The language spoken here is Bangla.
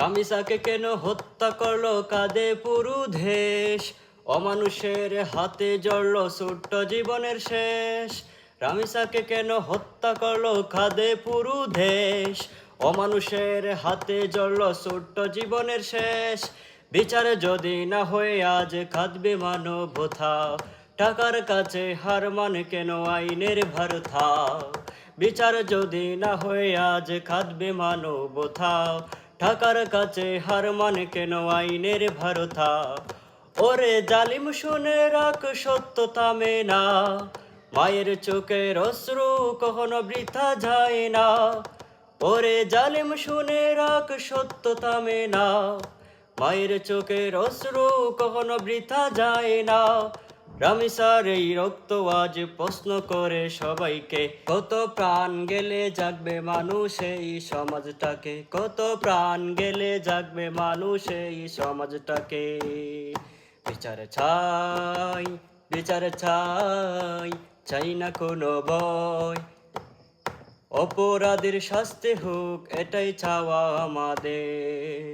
রামিসাকে কেন হত্যা করলো কাঁদে পুরো দেশ, অমানুষের হাতে জড়ল ছোট্ট জীবনের শেষ। রামিসাকে কেন হত্যা করলো কাঁদে পুরো দেশ, অমানুষের হাতে জড়ল ছোট্ট জীবনের শেষ। বিচার যদি না হয়ে আজ কাঁদবে মানবতা, টাকার কাছে হার মানে কেন আইনের ভারতা। বিচার যদি না হয়ে আজ কাঁদবে মানবতা, টাকার কাছে হার মানে কেন আইনের ভারতা। ওরে জালিম শুনে রাখ সত্য থামে না, মায়ের চোখের অশ্রু কখনো বৃথা যায় না। ওরে জালিম শুনে রাখ সত্য থামে না, মায়ের চোখের অশ্রু কখনো বৃথা যায় না। রামিসার এই রক্ত আজ প্রশ্ন করে সবাইকে, কত প্রাণ গেলে জাগবে মানুষ এই সমাজটাকে, কত প্রাণ গেলে জাগবে মানুষ এই সমাজটাকে। বিচার চাই, বিচার চাই, চাই না কোনো ভয়, অপরাধীর শাস্তি হোক এটাই চাওয়া আমাদের।